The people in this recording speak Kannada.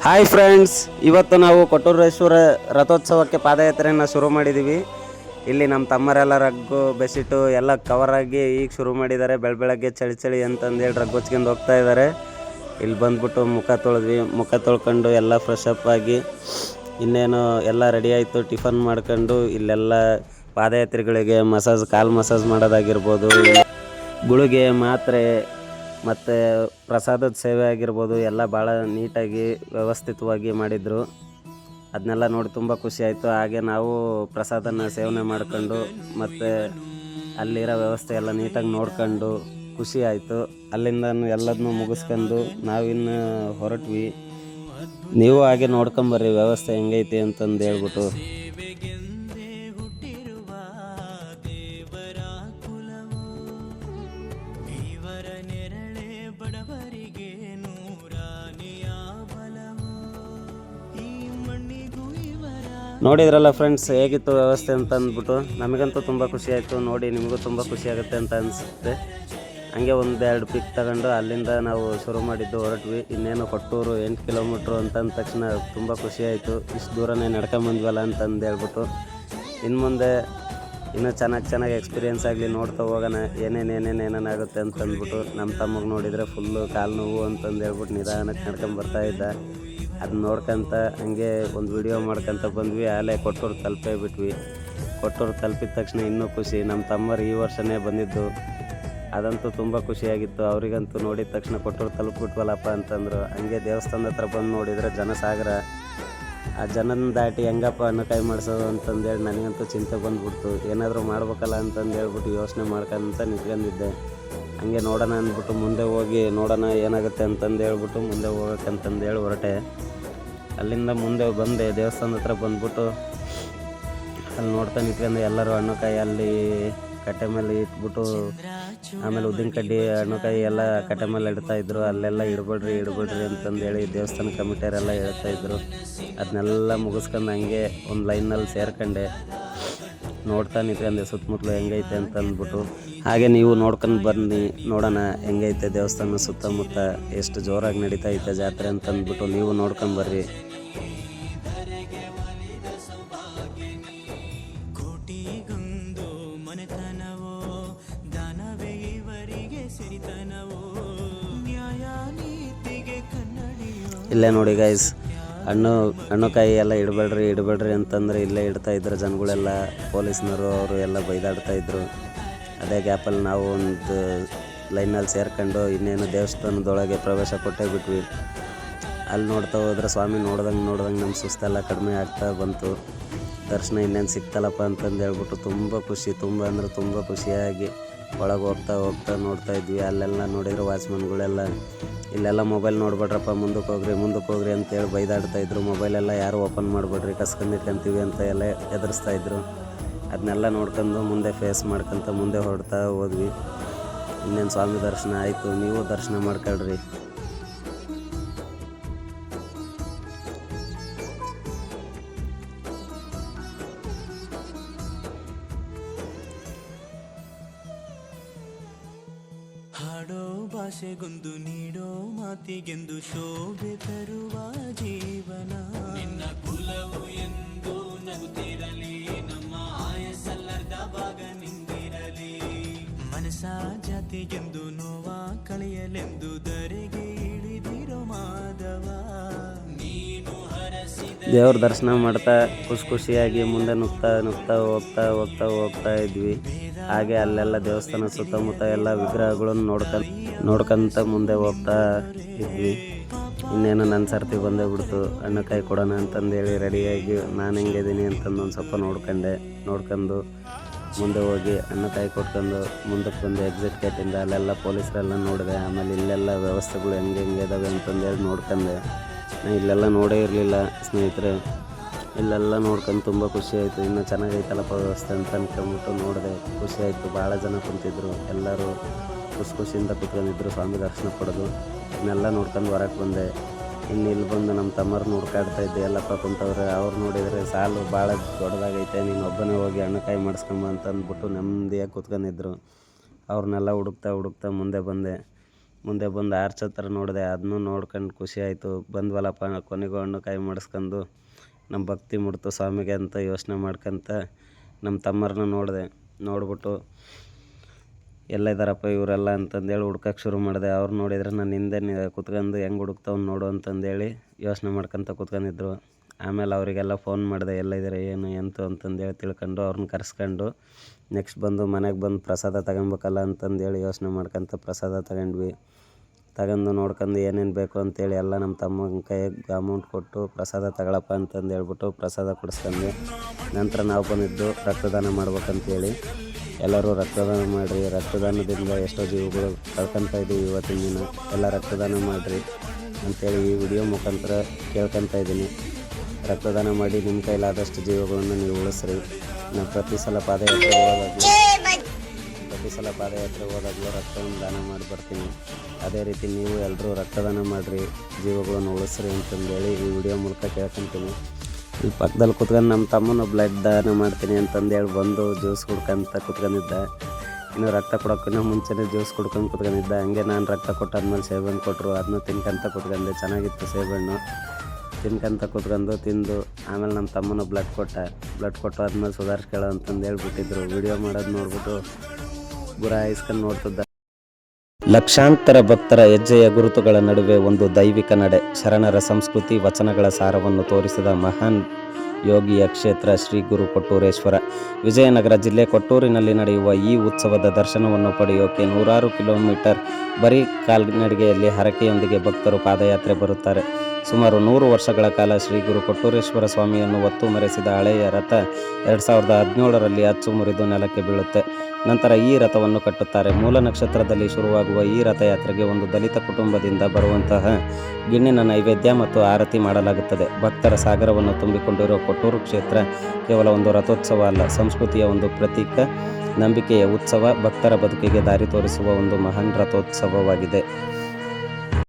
ಹಾಯ್ ಫ್ರೆಂಡ್ಸ್, ಇವತ್ತು ನಾವು ಕೊಟ್ಟೂರೇಶ್ವರ ರಥೋತ್ಸವಕ್ಕೆ ಪಾದಯಾತ್ರೆಯನ್ನು ಶುರು ಮಾಡಿದ್ದೀವಿ. ಇಲ್ಲಿ ನಮ್ಮ ತಮ್ಮರೆಲ್ಲ ರಗ್ಗು ಬೆಸಿಟ್ಟು ಎಲ್ಲ ಕವರಾಗಿ ಈಗ ಶುರು ಮಾಡಿದ್ದಾರೆ. ಬೆಳಗ್ಗೆ ಚಳಿ ಅಂತಂದೇಳಿ ರಗ್ಗು ಹೊಚ್ಕೊಂಡು ಹೋಗ್ತಾ ಇದ್ದಾರೆ. ಇಲ್ಲಿ ಬಂದ್ಬಿಟ್ಟು ಮುಖ ತೊಳೆದ್ವಿ. ಮುಖ ತೊಳ್ಕೊಂಡು ಎಲ್ಲ ಫ್ರೆಶ್ ಅಪ್ ಆಗಿ ಇನ್ನೇನು ಎಲ್ಲ ರೆಡಿ ಆಯಿತು. ಟಿಫನ್ ಮಾಡ್ಕೊಂಡು ಇಲ್ಲೆಲ್ಲ ಪಾದಯಾತ್ರಿಗಳಿಗೆ ಕಾಲು ಮಸಾಜ್ ಮಾಡೋದಾಗಿರ್ಬೋದು, ಗುಳಿಗೆ ಮಾತ್ರೆ ಮತ್ತು ಪ್ರಸಾದದ ಸೇವೆ ಆಗಿರ್ಬೋದು, ಎಲ್ಲ ಭಾಳ ನೀಟಾಗಿ ವ್ಯವಸ್ಥಿತವಾಗಿ ಮಾಡಿದರು. ಅದನ್ನೆಲ್ಲ ನೋಡಿ ತುಂಬ ಖುಷಿ ಆಯಿತು. ಹಾಗೆ ನಾವು ಪ್ರಸಾದನ ಸೇವನೆ ಮಾಡ್ಕೊಂಡು ಮತ್ತು ಅಲ್ಲಿರೋ ವ್ಯವಸ್ಥೆ ಎಲ್ಲ ನೀಟಾಗಿ ನೋಡ್ಕೊಂಡು ಖುಷಿ ಆಯಿತು. ಅಲ್ಲಿಂದ ಎಲ್ಲದನ್ನೂ ಮುಗಿಸ್ಕೊಂಡು ನಾವಿನ್ನು ಹೊರಟ್ವಿ. ನೀವು ಹಾಗೆ ನೋಡ್ಕೊಂಬರ್ರಿ ವ್ಯವಸ್ಥೆ ಹೆಂಗೈತಿ ಅಂತಂದು ಹೇಳ್ಬಿಟ್ಟು. ನೋಡಿದ್ರಲ್ಲ ಫ್ರೆಂಡ್ಸ್, ಹೇಗಿತ್ತು ವ್ಯವಸ್ಥೆ ಅಂತ ಅಂದ್ಬಿಟ್ಟು ನಮಗಂತೂ ತುಂಬ ಖುಷಿ ಆಯಿತು. ನೋಡಿ ನಿಮಗೂ ತುಂಬ ಖುಷಿ ಆಗುತ್ತೆ ಅಂತ ಅನಿಸುತ್ತೆ. ಹಂಗೆ ಒಂದೆರಡು ಪಿಕ್ ತಗೊಂಡು ಅಲ್ಲಿಂದ ನಾವು ಶುರು ಮಾಡಿದ್ದು ಹೊರಟ್ವಿ. ಇನ್ನೇನು ಕೊಟ್ಟೂರು 8 ಕಿಲೋಮೀಟ್ರು ಅಂತಂದ ತಕ್ಷಣ ತುಂಬ ಖುಷಿ ಆಯಿತು. ಇಷ್ಟು ದೂರನೇ ನಡ್ಕೊಂಬಂದ್ವಲ್ಲ ಅಂತಂದು ಹೇಳ್ಬಿಟ್ಟು. ಇನ್ನು ಮುಂದೆ ಇನ್ನೂ ಚೆನ್ನಾಗಿ ಎಕ್ಸ್ಪೀರಿಯೆನ್ಸ್ ಆಗಲಿ, ನೋಡ್ತಾ ಹೋಗೋಣ ಏನೇನಾಗುತ್ತೆ ಅಂತಂದ್ಬಿಟ್ಟು. ನಮ್ಮ ತಮ್ಮಗೆ ನೋಡಿದರೆ ಫುಲ್ಲು ಕಾಲು ನೋವು ಅಂತಂದು ಹೇಳ್ಬಿಟ್ಟು ನಿಧಾನಕ್ಕೆ ನಡ್ಕೊಂಬರ್ತಾ ಇದ್ದ. ಅದನ್ನ ನೋಡ್ಕೊಂತ ಹಂಗೆ ಒಂದು ವಿಡಿಯೋ ಮಾಡ್ಕೊತ ಬಂದ್ವಿ. ಆಲೇ ಕೊಟ್ಟೂರು ತಲುಪೇ ಬಿಟ್ವಿ. ಕೊಟ್ಟೂರು ತಲುಪಿದ ತಕ್ಷಣ ಇನ್ನೂ ಖುಷಿ. ನಮ್ಮ ತಮ್ಮರು ಈ ವರ್ಷವೇ ಬಂದಿದ್ದು, ಅದಂತೂ ತುಂಬ ಖುಷಿಯಾಗಿತ್ತು. ಅವರಿಗಂತೂ ನೋಡಿದ ತಕ್ಷಣ ಕೊಟ್ಟೂರು ತಲುಪಿಬಿಟ್ವಲ್ಲಪ್ಪ ಅಂತಂದರು. ಹಂಗೆ ದೇವಸ್ಥಾನದ ಹತ್ರ ಬಂದು ನೋಡಿದರೆ ಜನಸಾಗರ. ಆ ಜನನ ದಾಟಿ ಹೆಂಗಪ್ಪ ಹಣ್ಣುಕಾಯಿ ಮಾಡಿಸೋದು ಅಂತಂದೇಳಿ ನನಗಂತೂ ಚಿಂತೆ ಬಂದುಬಿಡ್ತು. ಏನಾದರೂ ಮಾಡ್ಬೇಕಲ್ಲ ಅಂತಂದು ಹೇಳ್ಬಿಟ್ಟು ಯೋಚನೆ ಮಾಡ್ಕೊಂತ ನಿಂತ್ಕೊಂಡಿದ್ದೆ. ಹಂಗೆ ನೋಡೋಣ ಅಂದ್ಬಿಟ್ಟು ಮುಂದೆ ಹೋಗಿ ನೋಡೋಣ ಏನಾಗುತ್ತೆ ಅಂತಂದು ಹೇಳ್ಬಿಟ್ಟು ಮುಂದೆ ಹೋಗೋಕ್ಕಂತಂದೇಳಿ ಹೊರಟೆ. ಅಲ್ಲಿಂದ ಮುಂದೆ ಬಂದೆ. ದೇವಸ್ಥಾನದ ಹತ್ರ ಬಂದ್ಬಿಟ್ಟು ಅಲ್ಲಿ ನೋಡ್ತಾ ನಿಂತ್ಕೊಂಡು ಎಲ್ಲರೂ ಹಣ್ಣುಕಾಯಿ ಅಲ್ಲಿ ಕಟ್ಟೆ ಮೇಲೆ ಇಟ್ಬಿಟ್ಟು, ಆಮೇಲೆ ಉದ್ದಿನ ಕಡ್ಡಿ ಹಣ್ಣುಕಾಯಿ ಎಲ್ಲ ಕಟ್ಟೆ ಮೇಲೆ ಇಡ್ತಾಯಿದ್ರು. ಅಲ್ಲೆಲ್ಲ ಇಡಬೇಡ್ರಿ ಅಂತಂದೇಳಿ ದೇವಸ್ಥಾನ ಕಮಿಟಿಯವರೆಲ್ಲ ಹೇಳ್ತಾಯಿದ್ರು. ಅದನ್ನೆಲ್ಲ ಮುಗಿಸ್ಕೊಂಡು ಹಂಗೆ ಒಂದು ಲೈನಲ್ಲಿ ಸೇರ್ಕೊಂಡೆ. ನೋಡ್ತಾ ನಿಂತ್ಕೊಂಡೆ ಸುತ್ತಮುತ್ತಲು ಹೆಂಗೈತೆ ಅಂತ ಅಂದ್ಬಿಟ್ಟು. ಹಾಗೆ ನೀವು ನೋಡ್ಕೊಂಡು ಬನ್ನಿ, ನೋಡೋಣ ಹೆಂಗೈತೆ ದೇವಸ್ಥಾನ ಸುತ್ತಮುತ್ತ, ಎಷ್ಟು ಜೋರಾಗಿ ನಡೀತಾ ಐತೆ ಜಾತ್ರೆ ಅಂತಂದ್ಬಿಟ್ಟು ನೀವು ನೋಡ್ಕೊಂಡು ಬರ್ರಿ. ಇಲ್ಲೇ ನೋಡಿ ಗೈಸ್, ಹಣ್ಣುಕಾಯಿ ಎಲ್ಲ ಇಡಬೇಡ್ರಿ ಅಂತಂದರೆ ಇಲ್ಲೇ ಇಡ್ತಾಯಿದ್ರು ಜನಗಳೆಲ್ಲ. ಪೊಲೀಸ್ನವರು ಅವರು ಎಲ್ಲ ಬೈದಾಡ್ತಾಯಿದ್ರು. ಅದೇ ಗ್ಯಾಪಲ್ಲಿ ನಾವು ಒಂದು ಲೈನಲ್ಲಿ ಸೇರ್ಕೊಂಡು ಇನ್ನೇನು ದೇವಸ್ಥಾನದೊಳಗೆ ಪ್ರವೇಶ ಕೊಟ್ಟೇ ಬಿಟ್ವಿ. ಅಲ್ಲಿ ನೋಡ್ತಾ ಹೋದ್ರೆ ಸ್ವಾಮಿ ನೋಡ್ದಂಗೆ ನಮ್ಮ ಸುಸ್ತೆಲ್ಲ ಕಡಿಮೆ ಆಗ್ತಾ ಬಂತು. ದರ್ಶನ ಇನ್ನೇನು ಸಿಕ್ತಲ್ಲಪ್ಪ ಅಂತಂದು ಹೇಳ್ಬಿಟ್ಟು ತುಂಬ ಖುಷಿಯಾಗಿ ಒಳಗೆ ಹೋಗ್ತಾ ನೋಡ್ತಾ ಇದ್ವಿ. ಅಲ್ಲೆಲ್ಲ ನೋಡಿದ್ರೆ ವಾಚ್ಮನ್ಗಳೆಲ್ಲ ಇಲ್ಲೆಲ್ಲ ಮೊಬೈಲ್ ನೋಡ್ಬೇಡ್ರಪ್ಪ, ಮುಂದಕ್ಕೆ ಹೋಗ್ರಿ ಅಂತೇಳಿ ಬೈದಾಡ್ತಾಯಿದ್ರು. ಮೊಬೈಲೆಲ್ಲ ಯಾರು ಓಪನ್ ಮಾಡಿಬಿಡ್ರಿ, ಕಸ್ಕೊಂಡಿಟ್ಕೊಂತೀವಿ ಅಂತ ಎಲ್ಲ ಎದುರಿಸ್ತಾಯಿದ್ರು. ಅದನ್ನೆಲ್ಲ ನೋಡ್ಕೊಂಡು ಮುಂದೆ ಫೇಸ್ ಮಾಡ್ಕೊತ ಮುಂದೆ ಹೊರಡ್ತಾ ಹೋದ್ವಿ. ಇನ್ನೇನು ಸ್ವಾಮಿ ದರ್ಶನ ಆಯಿತು. ನೀವು ದರ್ಶನ ಮಾಡ್ಕೊಳ್ರಿ. ಹಾಡೋ ಭಾಷೆಗೊಂದು ನೀಡೋ ಮಾತಿಗೆಂದು ಶೋಭೆ ತರುವ ಜೀವನ. ನಿನ್ನ ಕುಲವು ಎಂದು ನಗುತ್ತಿರಲಿ, ನಮ್ಮ ಆಯಸ್ಸಲ್ಲದ ಭಾಗ ನಿಂದಿರಲಿ. ಮನಸ ಜಾತಿಗೆಂದು ನೋವ ಕಳೆಯಲೆಂದು ಧರೆಗೆ ಇಳಿದಿರೋ ಮಾಧವ. ನೀನು ಹರಸಿದ ದೇವ್ರ ದರ್ಶನ ಮಾಡ್ತಾ ಖುಷಿಯಾಗಿ ಮುಂದೆ ನುಗ್ತಾ ಹೋಗ್ತಾ ಇದ್ವಿ. ಹಾಗೆ ಅಲ್ಲೆಲ್ಲ ದೇವಸ್ಥಾನ ಸುತ್ತಮುತ್ತ ಎಲ್ಲ ವಿಗ್ರಹಗಳನ್ನು ನೋಡ್ಕೊಂತ ಮುಂದೆ ಹೋಗ್ತಾ ಇದ್ವಿ. ಇನ್ನೇನು ನನ್ನ ಸರ್ತಿ ಬಂದೇ ಬಿಡ್ತು. ಹಣ್ಣುಕಾಯಿ ಕೊಡೋಣ ಅಂತಂದೇಳಿ ರೆಡಿಯಾಗಿ ನಾನು ಹೆಂಗಿದ್ದೀನಿ ಅಂತಂದು ಒಂದು ಸ್ವಲ್ಪ ನೋಡ್ಕೊಂಡು ಮುಂದೆ ಹೋಗಿ ಹಣ್ಣುಕಾಯಿ ಕೊಟ್ಕೊಂಡು ಮುಂದಕ್ಕೆ ಬಂದು ಎಕ್ಸಿಟ್ ಗೇಟಿಂದ ಅಲ್ಲೆಲ್ಲ ಪೊಲೀಸರೆಲ್ಲ ನೋಡಿದೆ. ಆಮೇಲೆ ಇಲ್ಲೆಲ್ಲ ವ್ಯವಸ್ಥೆಗಳು ಹೆಂಗೆ ಇದಾವೆ ಅಂತಂದೇಳಿ ನೋಡ್ಕೊಂಡೆ. ನಾನು ಇಲ್ಲೆಲ್ಲ ನೋಡೇ ಇರಲಿಲ್ಲ ಸ್ನೇಹಿತರೆ. ಇಲ್ಲೆಲ್ಲ ನೋಡ್ಕೊಂಡು ತುಂಬ ಖುಷಿ ಆಯಿತು. ಇನ್ನೂ ಚೆನ್ನಾಗೈತಲ್ಲಪ್ಪ ವ್ಯವಸ್ಥೆ ಅಂತ ಅಂದ್ಕೊಂಬಿಟ್ಟು ನೋಡಿದೆ. ಖುಷಿ ಆಯಿತು. ಭಾಳ ಜನ ಕುಂತಿದ್ರು. ಎಲ್ಲರೂ ಖುಷಿಯಿಂದ ಕುತ್ಕೊಂಡಿದ್ರು ಸ್ವಾಮಿ ದರ್ಶನ ಪಡೆದು. ಇದನ್ನೆಲ್ಲ ನೋಡ್ಕೊಂಡು ಹೊರಗೆ ಬಂದೆ. ಇನ್ನು ಇಲ್ಲಿ ಬಂದು ನಮ್ಮ ತಮ್ಮರು ನೋಡ್ಕಾಡ್ತಾ ಇದ್ದೆ. ಎಲ್ಲಪ್ಪ ಕುಂತವ್ರೆ. ಅವ್ರು ನೋಡಿದರೆ ಸಾಲು ಭಾಳ ದೊಡ್ಡದಾಗೈತೆ, ನೀನು ಒಬ್ಬನೇ ಹೋಗಿ ಹಣ್ಣುಕಾಯಿ ಮಾಡಿಸ್ಕೊಂಬ ಅಂತ ಅಂದ್ಬಿಟ್ಟು ನೆಮ್ಮದಿಯಾಗಿ ಕೂತ್ಕೊಂಡಿದ್ರು. ಅವ್ರನ್ನೆಲ್ಲ ಹುಡುಕ್ತಾ ಮುಂದೆ ಬಂದೆ. ಮುಂದೆ ಬಂದು ಆರ್ಚ್ ಹತ್ರ ನೋಡಿದೆ, ಅದನ್ನೂ ನೋಡ್ಕೊಂಡು ಖುಷಿ ಆಯಿತು. ಬಂದ್ವಲ್ಲಪ್ಪ ಕೊನೆಗೂ ಹಣ್ಣು ಕಾಯಿ ಮಾಡಿಸ್ಕೊಂಡು ನಮ್ಮ ಭಕ್ತಿ ಮುಡ್ತು ಸ್ವಾಮಿಗೆ ಅಂತ ಯೋಚನೆ ಮಾಡ್ಕೊಂತ ನಮ್ಮ ತಮ್ಮರನ್ನ ನೋಡ್ಬಿಟ್ಟು ಎಲ್ಲಿದ್ದಾರಪ್ಪ ಇವರೆಲ್ಲ ಅಂತಂದೇಳಿ ಹುಡ್ಕಕ್ಕೆ ಶುರು ಮಾಡಿದೆ. ಅವ್ರು ನೋಡಿದ್ರೆ ನಾನು ಹಿಂದೆ ಕುತ್ಕೊಂಡು ಹೆಂಗೆ ಹುಡುಕ್ತಾವ್ ನೋಡು ಅಂತಂದೇಳಿ ಯೋಚನೆ ಮಾಡ್ಕೊತ ಕೂತ್ಕೊಂಡಿದ್ರು. ಆಮೇಲೆ ಅವರಿಗೆಲ್ಲ ಫೋನ್ ಮಾಡಿದೆ, ಎಲ್ಲಿದ್ದಾರೆ ಏನು ಎಂತು ಅಂತಂದೇಳಿ ತಿಳ್ಕೊಂಡು ಅವ್ರನ್ನ ಕರೆಸ್ಕೊಂಡು ನೆಕ್ಸ್ಟ್ ಬಂದು ಮನೆಗೆ ಬಂದು ಪ್ರಸಾದ ತಗೊಬೇಕಲ್ಲ ಅಂತಂದೇಳಿ ಯೋಚನೆ ಮಾಡ್ಕೊತ ಪ್ರಸಾದ ತಗೊಂಡು ನೋಡ್ಕೊಂಡು ಏನೇನು ಬೇಕು ಅಂತೇಳಿ ಎಲ್ಲ ನಮ್ಮ ತಮ್ಮನ ಕೈಯಾಗ ಅಮೌಂಟ್ ಕೊಟ್ಟು ಪ್ರಸಾದ ತಗೊಳಪ್ಪ ಅಂತಂದು ಹೇಳ್ಬಿಟ್ಟು ಪ್ರಸಾದ ಕೊಡಿಸ್ಕೊಂಡು ನಂತರ ನಾವು ಬಂದಿದ್ದು ರಕ್ತದಾನ ಮಾಡ್ಬೇಕಂತೇಳಿ ಎಲ್ಲರೂ ರಕ್ತದಾನ ಮಾಡಿರಿ. ರಕ್ತದಾನದಿಂದ ಎಷ್ಟೋ ಜೀವಗಳು ಕಳ್ಕೊತಾ ಇದ್ದೀವಿ ಇವತ್ತಿನ ದಿನ. ಎಲ್ಲ ರಕ್ತದಾನ ಮಾಡಿರಿ ಅಂಥೇಳಿ ಈ ವಿಡಿಯೋ ಮುಖಾಂತರ ಕೇಳ್ಕೊತಾ ಇದ್ದೀನಿ. ರಕ್ತದಾನ ಮಾಡಿ ನಿಮ್ಮ ಕೈಲಾದಷ್ಟು ಜೀವಗಳನ್ನು ನೀವು ಉಳಿಸ್ರಿ. ನಾವು ಪ್ರತಿ ಸಲ ಪಾದಯಾತ್ರೆ ಹೋದಾಗಲೂ ರಕ್ತವನ್ನು ದಾನ ಮಾಡಿ ಬರ್ತೀನಿ. ಅದೇ ರೀತಿ ನೀವು ಎಲ್ಲರೂ ರಕ್ತದಾನ ಮಾಡಿರಿ, ಜೀವಗಳನ್ನು ಉಳಿಸ್ರಿ ಅಂತಂದೇಳಿ ಈ ವಿಡಿಯೋ ಮೂಲಕ ಕೇಳ್ಕೊತೀನಿ. ಇಲ್ಲಿ ಪಕ್ಕದಲ್ಲಿ ಕುತ್ಕೊಂಡು ನಮ್ಮ ತಮ್ಮನ ಬ್ಲಡ್ ದಾನ ಮಾಡ್ತೀನಿ ಅಂತಂದೇಳಿ ಬಂದು ಜ್ಯೂಸ್ ಕುಡ್ಕೊಂತ ಕುತ್ಕೊಂಡಿದ್ದ. ಇನ್ನು ರಕ್ತ ಕೊಡೋಕ್ಕಿಂತ ಮುಂಚೆನೇ ಜ್ಯೂಸ್ ಕುಡ್ಕೊಂಡು ಕುತ್ಕೊಂಡಿದ್ದ. ಹಂಗೆ ನಾನು ರಕ್ತ ಕೊಟ್ಟಾದ್ಮೇಲೆ ಸೇಬಣ್ಣು ಕೊಟ್ಟರು, ಅದನ್ನು ತಿನ್ಕೊಂತ ಕುತ್ಕೊಂಡೆ. ಚೆನ್ನಾಗಿತ್ತು ಸೇಬಣ್ಣು. ತಿನ್ಕೊಂತ ಕುತ್ಕೊಂಡು ತಿಂದು ಆಮೇಲೆ ನಮ್ಮ ತಮ್ಮನ ಬ್ಲಡ್ ಕೊಟ್ಟು ಆದ್ಮೇಲೆ ಸುಧಾರಿಸ್ಕೊಳ್ಳೋ ಅಂತಂದು ಹೇಳ್ಬಿಟ್ಟಿದ್ರು. ವಿಡಿಯೋ ಮಾಡೋದು ನೋಡ್ಬಿಟ್ಟು ಗುರಾಯಿಸ್ಕೊಂಡು ನೋಡ್ತಿದ್ದ. ಲಕ್ಷಾಂತರ ಭಕ್ತರ ಹೆಜ್ಜೆಯ ಗುರುತುಗಳ ನಡುವೆ ಒಂದು ದೈವಿಕ ನಡೆ. ಶರಣರ ಸಂಸ್ಕೃತಿ ವಚನಗಳ ಸಾರವನ್ನು ತೋರಿಸಿದ ಮಹಾನ್ ಯೋಗಿಯ ಕ್ಷೇತ್ರ ಶ್ರೀ ಗುರು ಕೊಟ್ಟೂರೇಶ್ವರ. ವಿಜಯನಗರ ಜಿಲ್ಲೆ ಕೊಟ್ಟೂರಿನಲ್ಲಿ ನಡೆಯುವ ಈ ಉತ್ಸವದ ದರ್ಶನವನ್ನು ಪಡೆಯೋಕೆ 100 ಕಿಲೋಮೀಟರ್ ಬರೀ ಕಾಲ್ನಡಿಗೆಯಲ್ಲಿ ಹರಕೆಯೊಂದಿಗೆ ಭಕ್ತರು ಪಾದಯಾತ್ರೆ ಬರುತ್ತಾರೆ. ಸುಮಾರು 100 ವರ್ಷಗಳ ಕಾಲ ಶ್ರೀ ಗುರು ಕೊಟ್ಟೂರೇಶ್ವರ ಸ್ವಾಮಿಯನ್ನು ಹೊತ್ತು ಮೆರೆಸಿದ ಹಳೆಯ ರಥ 2017ರಲ್ಲಿ ಅಚ್ಚು ಮುರಿದು ನೆಲಕ್ಕೆ ಬೀಳುತ್ತೆ. ನಂತರ ಈ ರಥವನ್ನು ಕಟ್ಟುತ್ತಾರೆ. ಮೂಲ ನಕ್ಷತ್ರದಲ್ಲಿ ಶುರುವಾಗುವ ಈ ರಥಯಾತ್ರೆಗೆ ಒಂದು ದಲಿತ ಕುಟುಂಬದಿಂದ ಬರುವಂತಹ ಗಿಣ್ಣಿನ ನೈವೇದ್ಯ ಮತ್ತು ಆರತಿ ಮಾಡಲಾಗುತ್ತದೆ. ಭಕ್ತರ ಸಾಗರವನ್ನು ತುಂಬಿಕೊಂಡಿರುವ ಕೊಟ್ಟೂರು ಕ್ಷೇತ್ರ ಕೇವಲ ಒಂದು ರಥೋತ್ಸವ ಅಲ್ಲ, ಸಂಸ್ಕೃತಿಯ ಒಂದು ಪ್ರತೀಕ, ನಂಬಿಕೆಯ ಉತ್ಸವ, ಭಕ್ತರ ಬದುಕಿಗೆ ದಾರಿ ತೋರಿಸುವ ಒಂದು ಮಹಾನ್ ರಥೋತ್ಸವವಾಗಿದೆ.